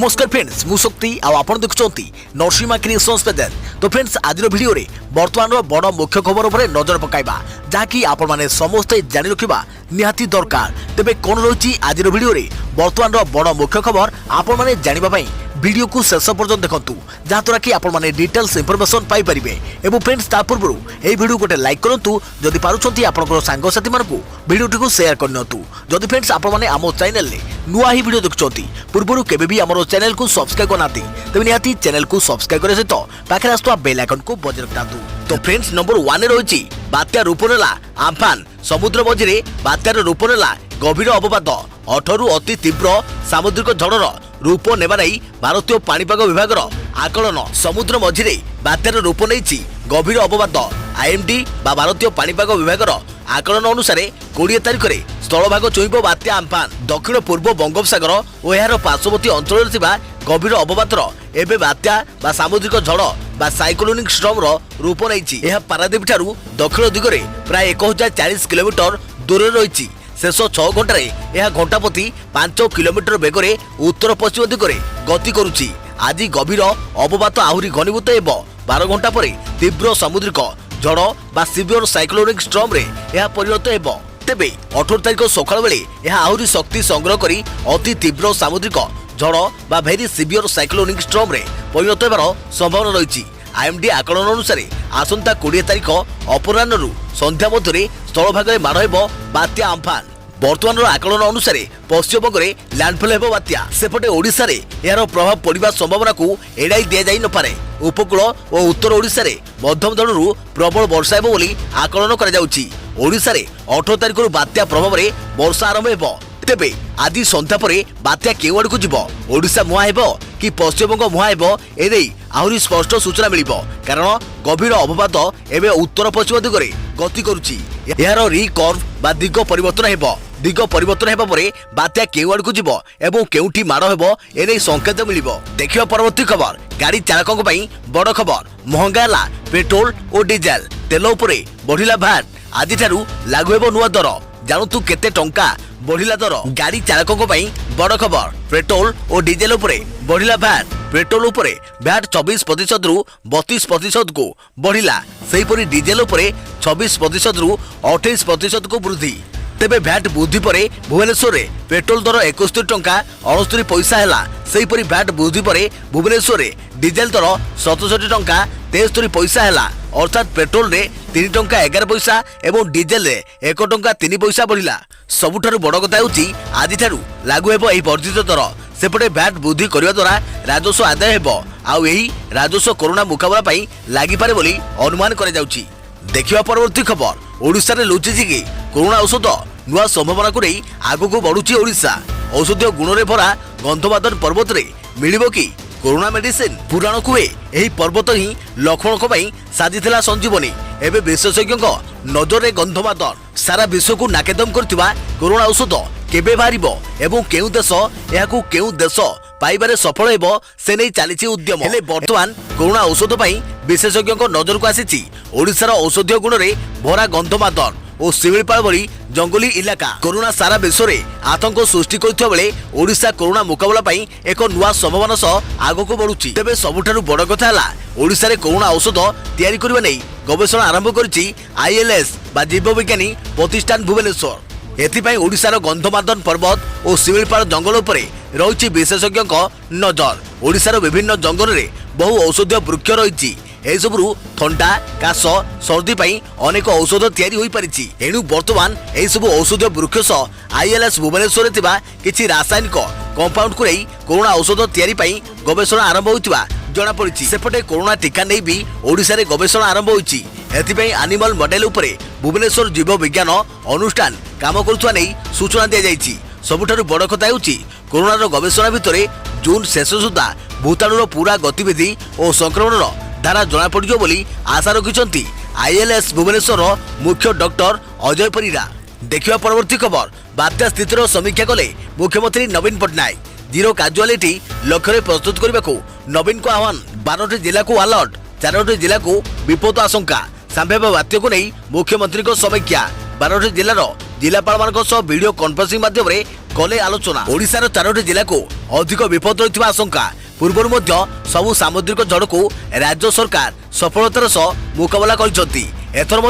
नमस्कार फ्रेंड्स मु शक्ति आपण देखुंती नरसिंहा क्रिएशंस पेज। तो फ्रेंड्स आज वीडियो रे वर्तमान बड़ मुख्य खबर उपर नजर पकाइबा जहाँकि आपण माने समस्ते जानि रखिबा निहाती दरकार। तेबे कोन रही आज वीडियो रे वर्तमान बड़ मुख्य खबर आपण माने जानिबा पई वीडियो को शेष पर्यंत देखंतु जहाँद्वारा कि आपण माने डिटेल्स इंफॉर्मेशन पाई परिबे। एवं फ्रेंड्स ता पूर्व ए वीडियो गोटे लाइक करंतु जदि पारुछंती आपनकर सांग साथी मानकु वीडियो को शेयर करनतु। जदि फ्रेंड्स आपण माने आमो चैनल ले नुआ ही वीडियो देखुछंती पूर्वरु केबे भी हमरो चैनल को सब्सक्राइब करनाती तबे निहाती चैनल को सब्सक्राइब करे सहित पाखे आस्तुवा बेल आइकन को बजाय रखतातु। तो फ्रेंड्स नंबर 1 रही बात्या रूप नेला आम्फान। समुद्र मझिरे बात्यार रूप नेला गभीर अवपात 8 अति तीव्र सामुद्रिक झड़र रूप नेबा नहीं भारतीय पाणीपाग विभाग आकलन। समुद्र मझिरे बात्यार रूप नहीं गभीर अवपात आईएमडी बा भारतीय पाणीपाग विभाग आकलन अनुसार 20 तारिख में स्थलभाग छुईब बात्या आम्फान। दक्षिण पूर्व बंगोपसागर और यार पार्श्ववर्ती अंचल गभीर अवपातर एवं बात्या बा सामुद्रिक झड़ बा साइक्लोनिक स्टर्म रूप नहीं। यह पारादीप ठारू दक्षिण दिगरे प्राय 1040 किलोमीटर दूर रही। शेष 6 घंटे यह घंटा प्रति 5 किलोमीटर बेगरे उत्तर पश्चिम दिगरे गति करुछि। आज गभीर अवपात आहुरी घनीभूत एवं 12 घंटा पर तीव्र सामुद्रिक झड़ बा सिवियर साइक्लोनिक स्टर्म रे यह परिणत हेबो। तेबे 18 तारिख सकाळ बेले यह आहुरी शक्ति संग्रह करी अति तीव्र सामुद्रिक झड़ बा भेरी सिवियर साइक्लोनिक स्टर्म रे परिणत हेबार संभावना रही। आईएमडी आकलन अनुसार आसंता 20 तारिख अपराह्न संध्या मध्य स्थलभाग में माड़ हेबो बात्या आम्फान। वर्तमान आकलन अनुसार पश्चिमबंग में लैंडफॉल हेबो बात्या। सेपटे ओडिशा रे यार प्रभाव पड़िबा संभावना को एड़ाई दिया जाई न पारे। उपकूल और उत्तर ओडिशा रे मध्यम धरणु प्रबल वर्षा हेबो बोली आकलन करा जाउछि। ओडिशा रे 18 तारिख बात्या प्रभाव में वर्षा आरंभ हेबो। तेबे आज संध्या परे बात्या केउ आड़ को जिवो ओडिशा मुहा हेबो कि पश्चिमबंग मुहा हेबो एदे आहुरी स्पष्ट सूचना मिलिबो। कारण गभीर अवपात एबे उत्तर पश्चिम दिगरे गति करुछि। यार रिकर्व बा दिग परिवर्तन हेबो। दिग परिवर्तन हेबा परे बात्या केउ आड़ को जिवो एवं केउठी माड़ हेबो एने संकेत मिलिबो। देखियो परवर्ती खबर गाड़ी चालकों पई बड़ खबर। महंगा ला पेट्रोल और डीजेल तेल उपरे बढ़िला भैट। आज ठारू लागू हेबो नुआ दर। जानतु केते टंका बढ़िला दर। गाड़ी चालकों पई बड़ खबर। पेट्रोल और डीजेल उपरे बढ़िला भैट। पेट्रोल उपरे भैट 24% रु 32% को बढ़िला। सेहीपरि डीजेल उपरे 26% रु 28% को वृद्धि। तेबे भैट वृद्धि परे भुवनेश्वर रे पेट्रोल दर 71 टंका 69 पैसा हैला। सेहीपरि भैट वृद्धि परे भुवनेश्वर रे डीजेल दर 67 टंका 73 पैसा हैला। अर्थात पेट्रोल रे 3 टंका 11 पैसा एवं डीजेल रे 1 टंका 3 पैसा बढ़िला। सबुठारु बड़ कथा होउची आज ठारू लागू हेबो एही वर्धित दर। सेपटे भैट वृद्धि करबा द्वारा राजस्व आदाय हेबो आउ एही राजस्व कोरोना मुकाबला पई लागि पारे बोली अनुमान करा जाउची। देखिबा परवर्ती खबर ओडिशा रे लुचिछि कि कोरोना औषध नुआ संभावना को नहीं आगू बढ़ुची ओडिशा। औषधीय गुण रे भरा गंधमादन पर्वत रे मिलिबो कि कोरोना मेडिसिन। पुराण कुहे एही पर्वत ही लक्ष्मण को पई साजिथिला संजीवनी। एबे विशेषज्ञ नजर रे गंधमादन सारा विश्व को नाकेदम करथिबा कोरोना औषध केबे बारिबो एवं केउ देश एहाकू केउ देश पाइबारे सफल हेबो से नै चालिछि उद्यम। हेले वर्तमान कोरोना औषध पई विशेषज्ञ नजर को आसीछि ओडिशार औषधीय गुण रे भरा गंधमादन और शिमिलपाल भली जंगली इलाका। कोरोना सारा विश्व में आतंक सृष्टि करथिबा बेले ओडिशा कोरोना मुकाबला पई एक नुआ संभावना सह आगको बढ़ुछि। तेबे सबुठारु बड़ कथा हला ओडिशा रे कोरोना औषध तयारी करबा नै गवेषणा आरंभ करिछि आईएलएस बा जीव विज्ञानी प्रतिष्ठान भुवनेश्वर। एथिपाई ओडिशार गंधमादन पर्वत और शिमिलपाल जंगल उपरे रहिछि विशेषज्ञ नजर। ओडिशार विभिन्न जंगल रे बहु औषधीय वृक्ष रहिछि। एसबुरु थंडा काश सर्दी पई अनेक औषध तैयारी होई परिछि। एणु वर्तमान एही सब औषधीय वृक्ष आईएलएस भुवनेश्वर रे थिबा किछि रासायनिक कंपाउंड को नहीं कोरोना औषध तैयारी पई गवेषणा आरंभ होइतिबा जणा पड़िछि। सेपटे कोरोना टीका नै भी ओडिशा रे गवेषणा आरंभ होइछि। एथिपई एनिमल मॉडल उपरे भुवनेश्वर जीव विज्ञान अनुष्ठान काम करुवा नै सूचना दिया जाइछि। सबुठारु बड़ कथा हेउछि कोरोना गवेषणा भितरे जून शेष सुधा भूताणुर पूरा गतिविधि और संक्रमण धारा जना पड़ियो बोली आशा रखिछंती आईएलएस भुवनेश्वर मुख्य डॉक्टर अजय परिरा। देखिबा परवर्ती खबर बात्या स्थितिर समीक्षा कले मुख्यमंत्री नवीन पटनायक। जीरो काजुआलिटी लक्ष्य प्रस्तुत करने को नवीन को आह्वान। 12टी जिला को अलर्ट 4टी जिला को विपद आशंका। संभाव्य बात्या को नहीं मुख्यमंत्री को समीक्षा। 12टी जिलार जिलापाल वीडियो कॉन्फ्रेंसिंग माध्यम कले आलोचना। ओडिशार 4टी जिला को अधिक विपद रही आशंका। पूर्व सबु सामुद्रिक झड़ को राज्य सरकार सफलतार सह मुकाबला कर एथर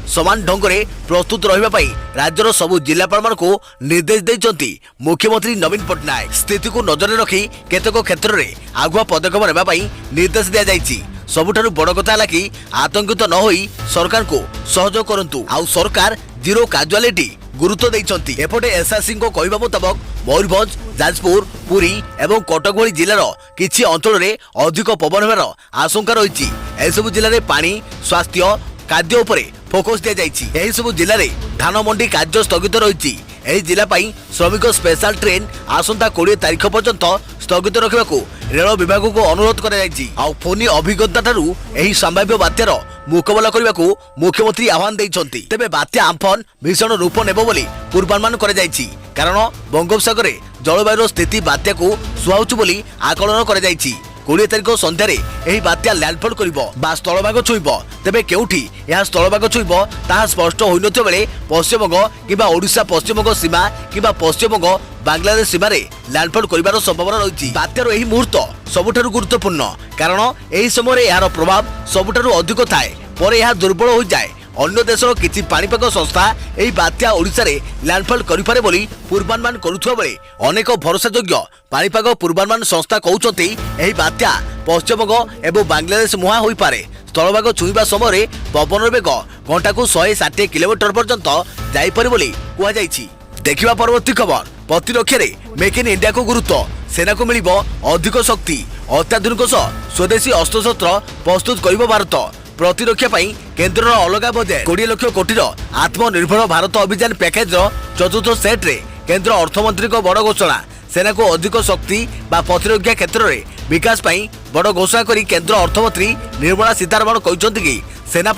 समान ढंग से प्रस्तुत रही राज्यर सबु जिलापाल को निर्देश देते मुख्यमंत्री नवीन पट्टनायक। स्थिति को नजर रखी केतक क्षेत्र में आगुआ पदक्षेप नेबाई निर्देश दी जाइए। सबुठारु बड़ कथा है कि आतंकित न होई सरकार को सहयोग करंतु। आउ सरकार जीरो काजुआलिटी गुरुत्व देइछंती। एपटे एसआरसी को कहवा मुताबक मयूरभंज, जाजपुर, पुरी एवं कटक भली जिलार किछि अंचल में अधिक पवन होबार आशंका रही। एसबु जिले में पानी, स्वास्थ्य, खाद्य उपरे फोकस दिया जाइछि। एही सबु जिले में धान मंडी कार्य स्थगित रही। एही जिला पाई श्रमिक स्पेशल ट्रेन आसंता 20 तारिख पर्यंत स्थगित रखा रेल विभाग को अनुरोध कर फोनी अभिज्ञता ठारू एही संभाव्य बात्यार मुकाबला करने को मुख्यमंत्री आह्वान देइछंती। तेबे बात्या आम्फन भीषण रूप नेब बोली पूर्वानुमान कर जाइछि। कारण बंगोपसागर जलवायु स्थिति बात्या को सुहाउछु बोली आकलन कर जाइछि। 20 तारिख संध्यारे एही बात्या लैंडफॉल करिवो बा स्थलभाग छुइबो। तेबे केउठी यह स्थलभाग छुइबो ताहा स्पष्ट होइनथि बेले पश्चिमबंग किबा ओडिशा पश्चिमबंग सीमा किबा पश्चिमबंग बांग्लादेश सीमारे लैंडफॉल करिवार संभावना रही। बात्यार एही मुहूर्त सबुठारु गुरुत्वपूर्ण कारण एही समय यार प्रभाव सबुठारु अधिक थाए परे यह दुर्बल हो जाए। अन्य देशर किछि पाणीपाग संस्था एही बात्या ओडिशा रे लैंडफॉल करिपारे बोली पूर्वानुमान करुथुवा बेले अनेक भरोसायोग्य पाणीपाग पूर्वानुमान संस्था कहउछंती एही बात्या पश्चिमबंग एवं बांग्लादेश मुहा होई पारे। स्थलभाग छुईबा समय पवन बेग घंटा को 160 किलोमीटर पर्यंत जाइपारे बोली कुआ जाइछि। देखिबा परवर्ती खबर। प्रतिरक्षा रे मेक इन इंडिया को गुरुत्व। सेना को मिलिबो अधिक शक्ति। अत्याधुनिक स्वदेशी अस्त्रशस्त्र प्रस्तुत करिबो भारत। प्रतिरक्षा केन्द्र अलग बजेट 20 लाख कोटी आत्मनिर्भर भारत अभियान पैकेज चतुर्थ सेट रे केन्द्र अर्थमंत्री को बड़ घोषणा। सेना को अधिक शक्ति बा प्रतिरक्षा क्षेत्र में विकास बड़ घोषणा करी केन्द्र अर्थमंत्री निर्मला सीतारमण कहते कि सेना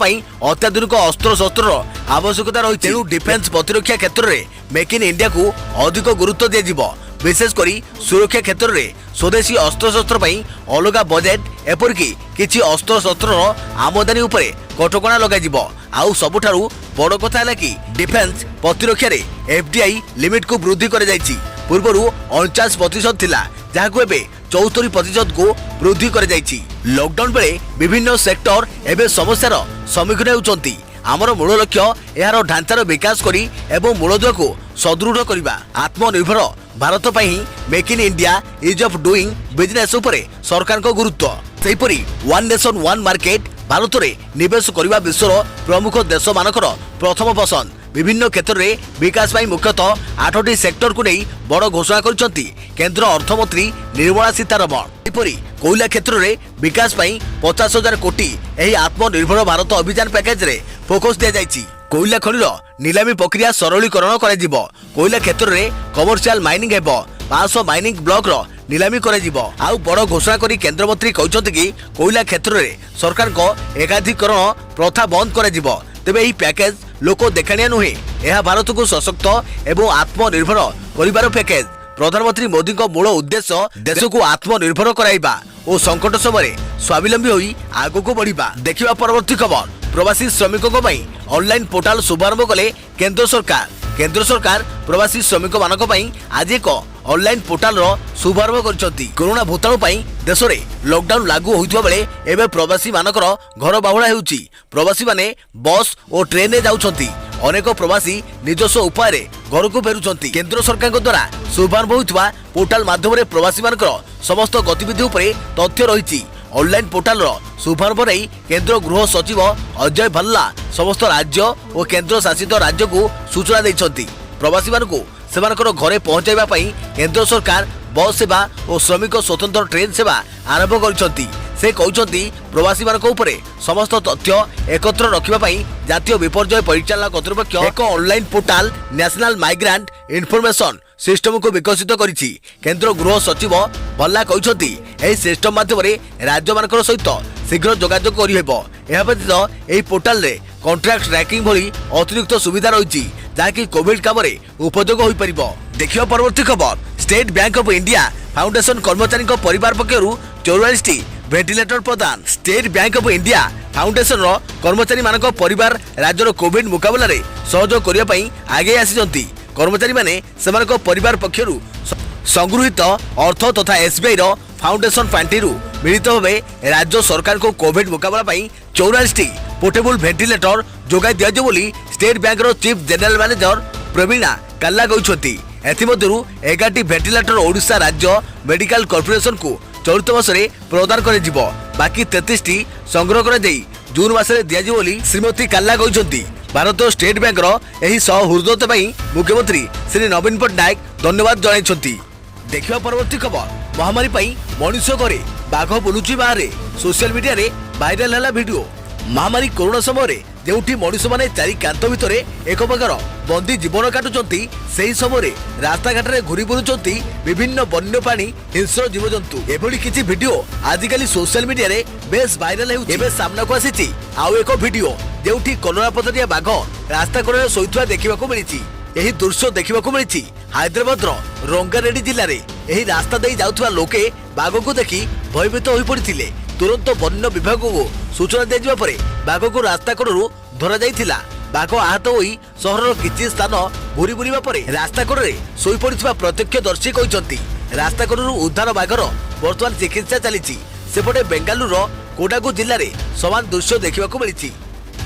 अत्याधुनिक अस्त्रशस्त्र आवश्यकता रही। तेणु डिफेन्स प्रतिरक्षा क्षेत्र में मेक इन इंडिया को अधिक गुरुत्व दिया। विशेषकर सुरक्षा क्षेत्र में स्वदेशी अस्त्रशस्त्र अलग बजेट एपरिकी किछि अस्त्रशस्त्र आमदानी उपरे कटकणा लगा। आउ सबुठारु बड़ कथा है कि डिफेन्स प्रतिरक्षा रे एफडीआई लिमिट को वृद्धि कर जाइछि। पूर्वरु 49% थिला जहाको एबे 74% को वृद्धि कर जाइछि। लॉकडाउन बेले विभिन्न सेक्टर एबे समस्यार सम्मुखीन होउछंती। आमर मूल लक्ष्य यार ढांचार विकास करी एवं मूलदुआ को सदृढ़ करबा। आत्मनिर्भर भारत पई make in India ease of doing business उपरे सरकार को गुरुत्व। सेहिपरि one nation one market Bharat रे निवेश करबा विश्वर प्रमुख देश मानकर प्रथम पसंद। विभिन्न क्षेत्र में विकास मुख्यतः 8टी सेक्टर को नहीं बड़ घोषणा करछंती केंद्र अर्थमंत्री निर्मला सीतारमण। सेहिपरि कोयला क्षेत्र में विकास 50,000 कोटी एही आत्मनिर्भर भारत अभियान पैकेज रे फोकस दिया जाइछि। कोयला खनिर नीलामी प्रक्रिया सरलीकरण कराजिबो। कोयला क्षेत्र में कमर्शियल माइनिंग हेबो। 500 माइनिंग ब्लॉक रो नीलामी कराजिबो। आउ बड़ घोषणा करी केंद्र मंत्री कहछंती कि कोयला क्षेत्र में सरकार को एकाधिकरण प्रथा बंद कराजिबो। तेबे एही पैकेज लोक देखाणिया नुहे, यह भारत को सशक्त एवं आत्मनिर्भर करिबार पैकेज। प्रधानमंत्री मोदी को मूल उद्देश्य देश को आत्मनिर्भर कराइबा और संकट समय स्वावलंबी होई आगो को बढ़िबा। देखिबा परवर्ती खबर। प्रवासी श्रमिकों पई ऑनलाइन पोर्टाल शुभारंभ कले केंद्र सरकार। केंद्र सरकार प्रवासी श्रमिक मानक पई आज एक ऑनलाइन पोर्टाल रो शुभारंभ करछंती। कोरोना भूताणु पई देश रे लॉकडाउन लागू होइतबा बेले एबे प्रवासी मानकर घर बाहुला हेउची। प्रवासी माने बस और ट्रेन रे जाउछंती। अनेक प्रवासी निजस्व उपाय रे घर को फेरुछंती। केंद्र सरकार द्वारा शुभारंभ होइतबा पोर्टाल माध्यम रे प्रवासी मानकर समस्त गतिविधि उपरे तथ्य रहिछि। ऑनलाइन पोर्टाल रो शुभारंभ नहीं केंद्र गृह सचिव अजय भल्ला समस्त राज्य और केंद्र शासित राज्य को सूचना देइछंती। प्रवासी मानकु सेमानकर घरे पहुंचाइबा पई केंद्र सरकार बस सेवा और श्रमिक स्वतंत्र ट्रेन सेवा आरंभ करछंती। से कहउछंती प्रवासी मानक उपरे समस्त तथ्य एकत्र रखिबा पई जातीय विपर्यय परिचालना कर्तृपक्ष एक online portal national migrant information system को विकसित करिछि। केंद्र गृह सचिव भल्ला कहउछंती एही सिस्टम माध्यम रे राज्य मानकर सहित शीघ्र जोगाजोग करि हेबो। एहा व्यतीत एही पोर्टाल रे कॉन्ट्रैक्ट ट्रैकिंग भली अतिरिक्त सुविधा रहिछि जाकि कोविड काम रे उपयोग होई परिबो। देखियो परवर्ती खबर। State Bank of India Foundation कर्मचारी परिवार पक्षरु 44टी वेंटिलेटर प्रदान। State Bank of India Foundation रो कर्मचारी मानक परिवार राज्यर कोविड मुकाबला रे सहयोग करिया पई आगे आसीजंती। कर्मचारी माने सेमानक परिवार पक्षरु संगृहित अर्थ तथा एसबीआई रो फाउंडेशन पांटिरु मिलित भावे राज्य सरकार को कोविड मुकाबला पई 44 पोर्टेबल वेंटिलेटर जोगाई दिया बोली स्टेट बैंक रो चीफ जनरल मैनेजर प्रवीणा काल्ला कहउछथि। एथिमध्यरु 11 वेंटिलेटर ओडिशा राज्य मेडिकल कॉर्पोरेशन को चलित वर्षे प्रदान कर बाकी 33 संग्रह कर जून मासरे दिया बोली श्रीमती काल्ला कहउछथि। भारतीय स्टेट बैंक रो एही सहृदयता पई मुख्यमंत्री श्री नवीन पट्टनायक धन्यवाद जणाइछथि। देखिबा परवर्ती खबर महामारी पई मनुष्य घरे बाघ बुलुची बाहरे सोशल मीडिया रे वायरल हला वीडियो। महामारी कोरोना समय रे जेउठी मनुष्य माने चारि कांत भितरे एक प्रकार बंदी जीवन काटुचंती सेही समय रे रास्ता घाट रे घुरी बुलुचंती विभिन्न वन्य प्राणी हिंस्र जीवजंतु। एभली किछि वीडियो आजिकली सोशल मीडिया रे बेस वायरल हेउछि। एबे सामना को आसीछि आउ एक वीडियो जेउठी कलरापतरिया बाघ रास्ता कड़े शोइथुवा देखिबाकू मिलिछि। एही दृश्य देखिबाकू मिलिछि हैदराबाद रो रंगारेड्डी जिल्ला रे। एही रास्ता देई जाउथुवा लोके बाघ को देखि भयभीत होई पड़िथिले। तुरंत वन्य विभाग को सूचना दिया परे बाघ को रास्ता कड़ू धरा जाइथिला। बाघ आहत होई सहरर किछि स्थान घुरी बुलिबा परे रास्ता कड़े सोई पड़िथिबा प्रत्यक्षदर्शी कहिसंती। रास्ता कड़ू उद्धार बाघर वर्तमान चिकित्सा चलीछि। सेपटे बेंगालुर कोडागु जिल्ला रे समान दृश्य देखिबाकू मिलिछि।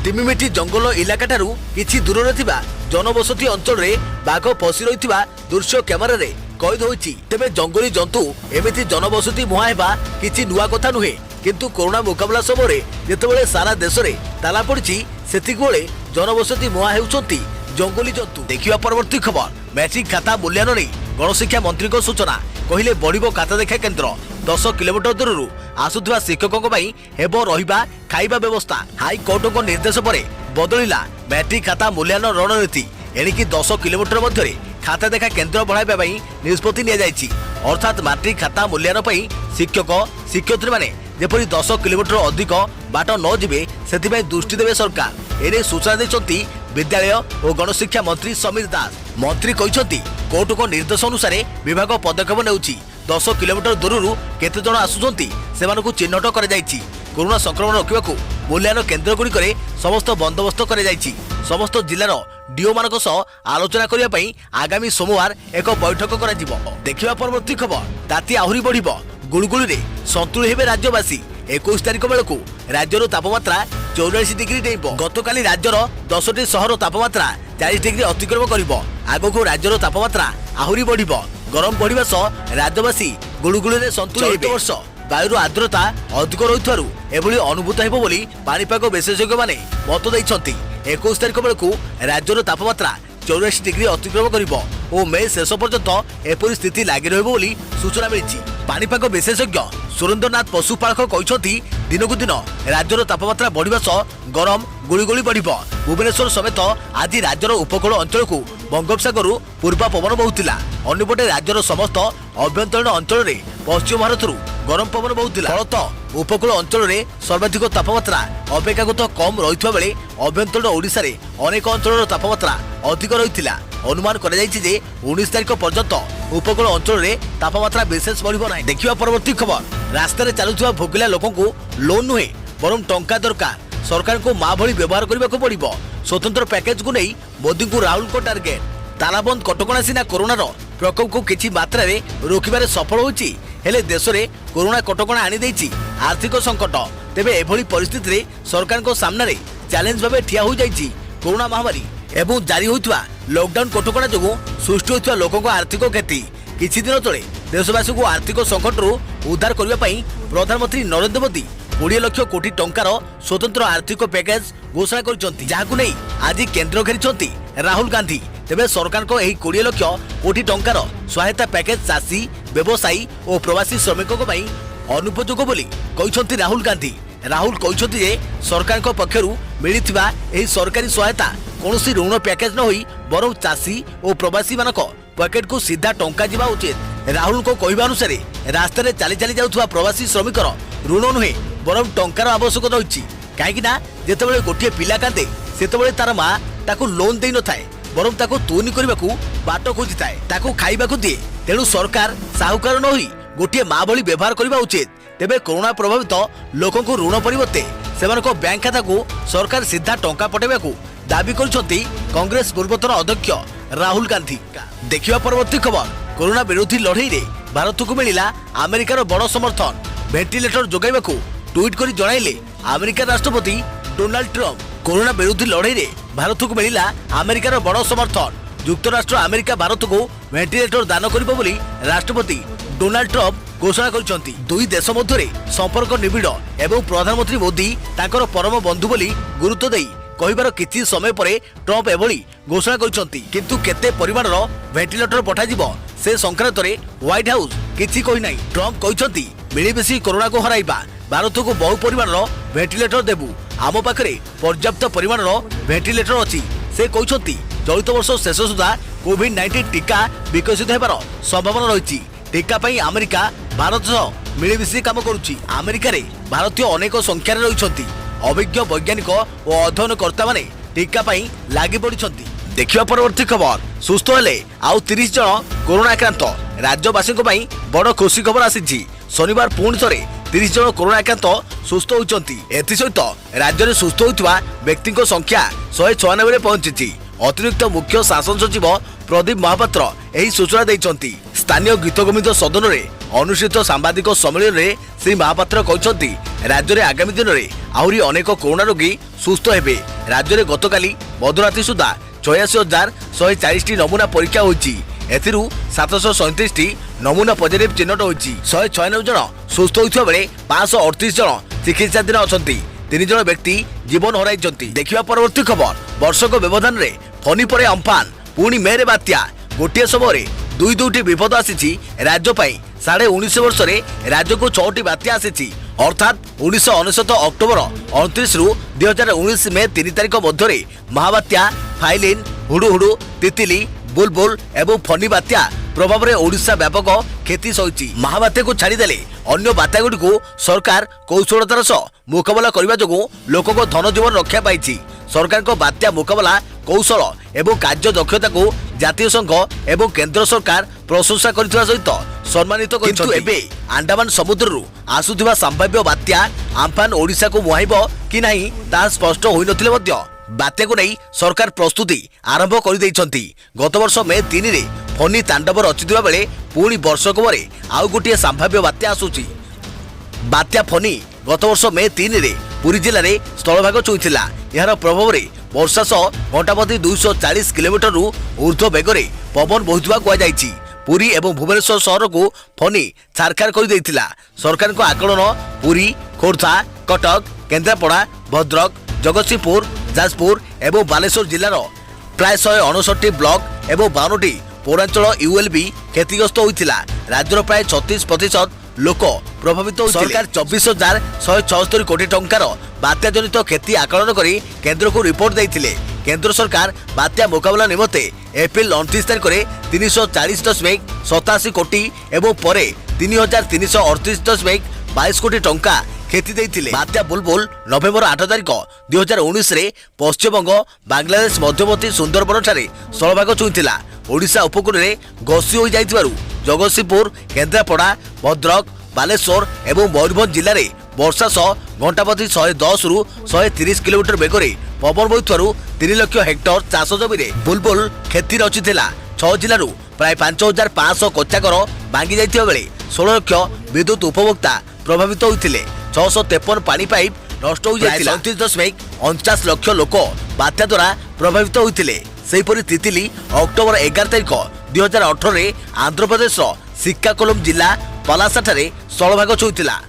तिमिमिटी जंगल इलाका ठारू किछि दूर रे थिबा जनबसती अंचल रे बाघ पसी रहिथिबा दृश्य कैमेरा रे कैद होइछि। तेबे जंगली जंतु एमिति जनबसती मुहा हेबा किछि नुआ कथा नुहे, किंतु कोरोना मुकाबला समय जेतेबेले सारा देश रे ताला पड़िछि सेतिक बेले जनबसती मुहा हेउछंती जंगली जंतु। देखिबा परवर्ती खबर मैट्रिक खाता मूल्यांकन नै गणशिक्षा मंत्री को सूचना। कहिले बढ़िबो खाता देखा केंद्र 10 किलोमीटर दूरରୁ आसुଥିବା शिक्षकों ପାଇଁ ହେବ ରହିବା ଖାଇବା ବ୍ୟବସ୍ଥା। हाईकोर्ट को निर्देश पर बदलिला मैट्रिक खाता मूल्यांकन रणनीति। एणिकी 10 किलोमीटर मध्य खाता देखा केंद्र बढ़ाइबा ପାଇଁ निष्पत्ति निया जायछि। अर्थात मैट्रिक खाता मूल्यांकन ପାଇଁ शिक्षक शिक्षयित्री माने जेपरि 10 किलोमीटर अधिक बाट न जिबे सेति दृष्टि देवे सरकार। एने सूचना देछंती विद्यालय और गणशिक्षा मंत्री समीर दास। मंत्री कहते कोर्ट को निर्देश अनुसार विभाग पदक्षेप नेउछि। 10 किलोमीटर दूरରୁ केते जण आसुछंती सेमानकु चिन्हट कर जायछि। कोरोना संक्रमण रोकबाकू मूल्यांकन केंद्र गुड़िक समस्त बंदोबस्त कर जायछि। समस्त जिलार डीओ मानक सह आलोचना करिया पई आगामी सोमवार एक बैठक करा जिवो। देखिबा परवर्ती खबर ताती आहुरी बढ़िबो गुळगुळी रे संतुली हेबे राज्यवासी। 21 तारिख बेलकू राज्यर तापमात्रा 44 डिग्री डेइबो। गतकाली राज्यर 10टी सहर तापमात्रा 40 डिग्री अतिक्रम करिबो। आगको राज्यर तापमात्रा आहुरी बढ़िबो। गरम बढ़िबा सह राज्यवासी गुळगुळी रे संतुली हेबे। वर्ष वायुर आर्द्रता अधिक रहिथारु एभली अनुभूत हेबो बोली पाणीपाग विशेषज्ञ माने मत दैछंती। 21 तारिख बेलकू राज्यर तापमात्रा 84 डिग्री अतिक्रम करिबो ओ मे शेष पर्यंत एपरि स्थिति लागि रहबो बोली सूचना मिलिछि। पाणीपाग विशेषज्ञ सुरेंद्रनाथ पशुपालक कहते दिन को दिन राज्यर तापमात्रा बढ़िबा सह गरम गुळीगुळी बढ़िबो। भुवनेश्वर समेत आज राज्यर उपकूल अंचल को बंगोपसागर पूर्वा पवन बहुथिला। अन्यपटे राज्यर समस्त अभ्यंतरीण अंचल रे पश्चिम भारत गरम पवन बहुथिला। फलत उपकूल अंचल रे सर्वाधिक तापमात्रा अपेक्षाकृत कम रहितबा बेले अभ्यंतरीण ओडिशा रे अनेक अंचल तापमात्रा अधिक रहितिला। अनुमान करा जायछि जे 19 तारिख पर्यंत उपकूल अंचल रे तापमात्रा विशेष बढ़िबो नाही। देखिबा परवर्ती खबर रास्ता रे चालुथुवा भोगिला लोकन को लोन नुहे बरम टंका दरकार। सरकार को मां भली व्यवहार करबा को पड़िबो। स्वतंत्र पैकेज को नहीं मोदी को राहुल को टार्गेट। तालाबंद कटकणा सिना कोरोना रो प्रकोप को किछि मात्रा रे रोकिबारे सफल होछि, हेले देश रे कोरोना कटकणा आनी दैछि आर्थिक संकट। तेबे एभली परिस्थिति रे सरकार को सामने रे चैलेंज भाबे ठिया हो जाइछि कोरोना महामारी एवं जारी होइतवा लॉकडाउन कटकणा जोगु सृष्टि होइतवा लोकन को आर्थिक क्षति। किछि दिन तळे देशवासी को आर्थिक संकट रो उद्धार करबा पई प्रधानमंत्री नरेंद्र मोदी 20 लाख कोटी टंकार स्वतंत्र आर्थिक पैकेज घोषणा करिसंती, जाहाकु नै आज केंद्र घेरिसंती राहुल गांधी। तेबे सरकार को एही 20 लाख कोटी टंकार सहायता पैकेज चाषी व्यवसायी और प्रवासी श्रमिकों को पई अनुपयोगी बोली कहिसंती राहुल गांधी। राहुल कहिसंती जे सरकार को पक्षरु मिलिथिबा एही सरकारी सहायता कोनोसी ऋण पैकेज न होई बरं चाषी और प्रवासी मानक पॉकेट को सीधा टंका जिबा उचित। राहुल को कहवा अनुसार रास्ता रे चली चली जाउथुवा प्रवासी श्रमिकर ऋण नुहे बरं टंकार आवश्यक रही। कहीं जितेबाला गोटे पिला कांदे सेतेबाला तार मां ताकू लोन दे न थाए बरं ताकू तुनी करबाकू बाट खोजी थाए, ताकू खाइबाकू दिए। तेणु सरकार साहुकार न होई गोटे मां भली व्यवहार करबा उचित। तेबे कोरोना प्रभावित लोकों को ऋण परिवर्ते सेमानक बैंक खाता को सरकार सीधा टंका पठाइबाकू दाबी करिसंती कांग्रेस पूर्वतन अध्यक्ष राहुल गांधी। देखिबा परवर्ती खबर कोरोना विरोधी लड़ाई रे भारत को मिला अमेरिकार बड़ समर्थन। वेंटिलेटर जोगाइबाकू ट्वीट कर जणाइले अमेरिका राष्ट्रपति डोनाल्ड ट्रम्प। कोरोना विरोधी लड़ाई रे भारत को मिला अमेरिकार बड़ समर्थन। युक्तराष्ट्र अमेरिका भारत को वेंटिलेटर दान करिबो बोली राष्ट्रपति डोनाल्ड ट्रम्प घोषणा करिसंती। दुई देश मध्य संपर्क निबिड़ एवं प्रधानमंत्री मोदी ताकर परम बंधु बोली गुरुत्व देई कहिबार किछि समय परे ट्रम्प एभली घोषणा करिसंती। किंतु केते परिमाणर वेंटिलेटर पठाजिबो से संक्रांत रे व्हाइट हाउस किछि कहि नै। ट्रम्प कहिसंती मिलिमिशि कोरोना को हराइबा, भारत को बहु परिमाणर वेंटिलेटर देबु, आम पाखरे पर्याप्त परिमाणर वेंटिलेटर अछि। से कहिसंती चलित वर्ष शेष सुधा कोविड-19 टीका विकसित हेबार संभावना रही। टीका पई अमेरिका भारत सह मिलिमिशि काम करुछि। अमेरिका रे भारतीय अनेक संख्यार रहिसंती। अभिज्ञ वैज्ञानिक और अध्ययनकर्ता माने टीका पई लागि पड़िसंती। देखिबा परवर्ती खबर सुस्थ हेले आउ 30 जन कोरोना आक्रांत। राज्यवासी पई बड़ खुशी खबर आसीछि। शनिवार पुणी थरे 30 जन कोरोना आक्रांत सुस्थ होइचंती। एथि सहित राज्य में सुस्थ होइतबा व्यक्ति संख्या 196 रे पहुंची। अतिरिक्त मुख्य शासन सचिव प्रदीप महापात्र एही सूचना दैछंती। स्थानीय गीत गोविंद सदन में अनुष्ठित सांबादिक सम्मेलन में श्री महापात्र कहते राज्य में आगामी दिन में आहरी अनेक कोरोना रोगी सुस्थ हेबे। राज्य में गतकाली मध्यराति सुधा 86,140 नमूना परीक्षा होईची। एथिरु 737 नमूना पॉजिटिव चिन्हट होईची। 196 जन सुस्थ होइथिबा बेले 538 जन चिकित्साधीन अछंती। 3 जन व्यक्ति जीवन हराइछंती। देखिबा परवर्ती खबर वर्षक व्यवधान रे फनी परे अम्फान पुणी मे रे बात्या। गोटे समय दुईटी विपद आसी राज्य 19.5 वर्ष रे राज्य को 6टी बात्या आसी। अर्थात 1999 अक्टोबर 29 रु 2019 मे 3 तारिख मध्य महाबात्या फाइलिन, हुडुहुडु, तितिली, बुलबुल एवं फनी बात्या प्रभाव में ओडिशा व्यापक क्षति सही। महाबात्या को छाड़देले अन्य बात्या गुड़ी को सरकार कौशलतार सह मुकाबला करने जो लोक धन जीवन रक्षा पाई। सरकार को बात्या मुकाबला कौशल एवं कार्य दक्षता को जातीय संघ एवं केंद्र सरकार प्रशंसा करथिबा सहित सम्मानित करछन्ति। एबे अंडमान समुद्ररू आसुथिबा संभाव्य बात्या अम्फान ओडिशा को मुहाइबो कि नाही ता स्पष्ट होई नथिले मध्य बात्या को नहीं सरकार प्रस्तुति आरंभ कर दैछन्ति। गत वर्ष मे 3 रे फनी तांडव रचिथिबा बेले पुणी वर्षक परे आउ गोटे संभाव्य बात्या आसुची। बात्या फनी गत वर्ष मे 3 रे पुरी जिले में स्थलभाग छुईथिला। यार प्रभाव में वर्षा सह घंटाप्रति 240 किलोमीटर रु ऊर्ध्व बेगरे पवन बोहुथिबा कुआଯାଇଛି। पुरी एवं भुवनेश्वर सहर को फनी छारखार कर देइथिला। सरकार को आकलन पुरी, खोर्धा, कटक, केन्द्रापड़ा, भद्रक, जगतसिंहपुर, जाजपुर एवं बालेश्वर जिलार प्राय 159 ब्लॉक एवं 52टी पौरांचल यूएलबी क्षतिग्रस्त होइथिला। राज्यर प्राय 36% लोक प्रभावित होइथिले। सरकार 24,176 कोटी टंकार बात्या जनित क्षति आकलन करी केंद्र को रिपोर्ट देइथिले। केंद्र सरकार बात्या मुकाबला निमते एप्रिल 29 तारिख में 340.87 कोटी एवं परे 3,338.22 कोटी टंका क्षति देइथिले। बात्या बुलबुल नवेम्बर 8 तारिख 2019 रे पश्चिमबंग, बांग्लादेश मध्यवर्ती सुंदरबन ठारे स्थलभाग छुईथिला। ओडिशा उपकूल में घसी हो जाइथिबारु जगतसिंहपुर, केन्द्रापड़ा, भद्रक, बालेश्वर एवं मयूरभंज जिले में वर्षा सह घंटाप्रति 110 रु 130 किलोमीटर बेगरे पवन बोहुथिबारु 3 लाख हेक्टर चाष जमी में बुलबुल क्षति रचिथिला। 6 जिलू प्राय 5,500 कच्चा घर भांगी जाइथिबा बेले 16 लाख विद्युत उपभोक्ता प्रभावित होइथिले। 653 पानी पाइप नष्ट हो जाइथिला। 37.49 लाख लोक बात्या द्वारा प्रभावित होइथिले। सेहीपरि तितिली अक्टोबर 11 तारिख 2018 रे आंध्र प्रदेश श्रीकाकुलम जिला पलासाठारे स्थलभाग छुईथिला।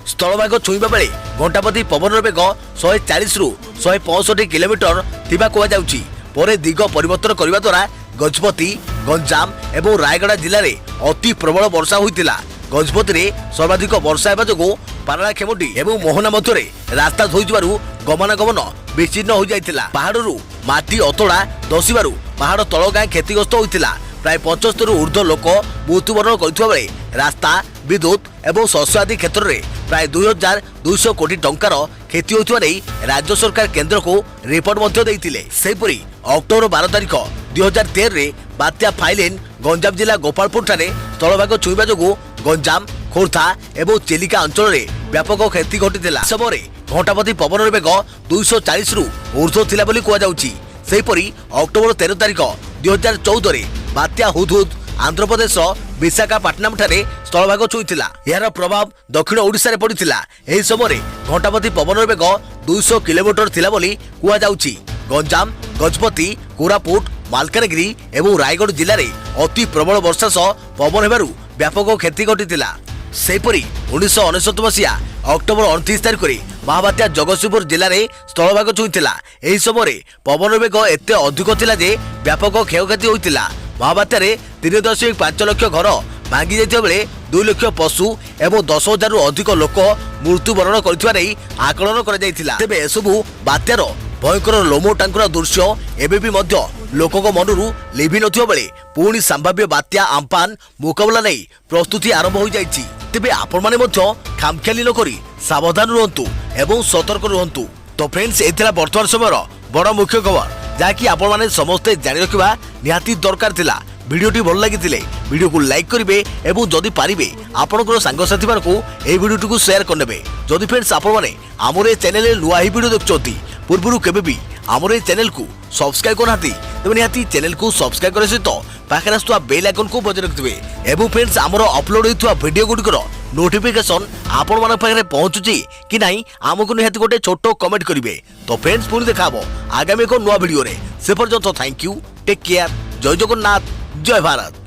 स्थलभाग छुईबा बेले घंटाप्रति पवन बेग 140 रु 165 किलोमीटर थिबा कुआଯାଉଛି। परे दिग परिवर्तन करने द्वारा गजपति, गंजाम एवं रायगड़ा जिले में अति प्रबल वर्षा होइथिला। गजपति रे सर्वाधिक वर्षा हेबा जोगु पारालाखेमुंडी एवं मोहना मध्य रास्ता धोइजिबारु गमनागमन विच्छिन्न हो जाइथिला। पहाड़रू माटी अतोड़ा दसिबारु पहाड़ तल गाँ क्षतिग्रस्त होइथिला। प्राय 75 ऊर्ध्व लोक मृत्युवरण करथिबा बेले रास्ता, विद्युत एवं शस्य आदि क्षेत्र में प्राय 2,200 कोटी टंकार क्षति होइथिबा नै राज्य सरकार केंद्र को रिपोर्ट मध्य देइथिले। सेहीपरि अक्टोबर 12 तारिख 2013 रे बात्या फाइलिन गंजाम जिला गोपालपुर ठारे स्थलभाग छुईबा जोगु गंजाम, खोर्धा एवं चिलिका अंचल में व्यापक क्षति घटिथिला। समय घंटाप्रति पवन बेग 240 रु ऊर्ध्व थिला बोली कुआଯାଉଛି। सेहीपरि अक्टोबर 13 तारिख 2014 बात्या हुदहुद आंध्रप्रदेश विशाखापट्टनम ठारे स्थलभाग छुईला। यार प्रभाव दक्षिण ओडिशा रे पड़िथिला। एही समय घंटाप्रति पवन बेग 200 किलोमीटर थिला बोली कुआ जाउछि। गंजाम, गजपति, कोरापुट, मालकानगिरी एवं रायगढ़ जिले में अति प्रबल वर्षा सह पवन हेबारु व्यापक क्षति घटिथिला। सेपरी 1999 मसीहा अक्टोबर 29 तारिख में महाबात्या जगतसिंहपुर जिले में स्थलभाग छुईला। एही समय पवन बेग एते अधिक थिला जे व्यापक क्षयक्षति होइतिला। महाबात्यारे 3.5 लाख घर भांगी जाइथिबा बेले 2 लाख पशु एवं 10,000 रु अधिक लोक मृत्युवरण करथिबा नै आकलन करा जाइथिला। तेबे एसबु बात्यार भयंकर लोमो टांकुरा दृश्य एबेबी मध्य लोकक मनरु लिभि नथिबा बेले पुणी संभाव्य बात्या आम्पान मुकाबला नै प्रस्तुति आरंभ हो जाइछि। तेबे आपण माने मध्य खामख्याली न करी सावधान रुहंतु एवं सतर्क रुहंतु। तो फ्रेंड्स एथिला वर्तमान समयर बड़ मुख्य खबर जाकि आपण माने समस्ते जानि रखिबा निहाती दरकार थिला। भिडियोटी भल लागिथिले भिडियो को लाइक करिवे एवं जदि पारिबे आपनकर सांगसाथी मानकु एई भिडियोटी को शेयर करनेबे। जदि फ्रेंड्स आपण माने हमर ए चैनल रे नुआ ही भिडियो देखचोती पूर्वरु केबे भी हमर ए चैनल को सब्सक्राइब करनाती तेबे निहाती चैनल को सब्सक्राइब करे सहित पाखरे आस्तुवा बेल आइकन को बजाय रखिथिबे। एवं फ्रेंड्स हमर अपलोड होइथुवा भिडियो गुडिकर नोटिफिकेशन आपण मान पाखरे पहुंचुची कि नाही हमकु निहाती गोटे छोटो कमेंट करिवे। तो फ्रेंड्स पुणी देखाबो आगामी एक नुआ भिडियो रे। से पर्यंत थैंक यू, टेक केयर, जय जगन्नाथ, जय भारत।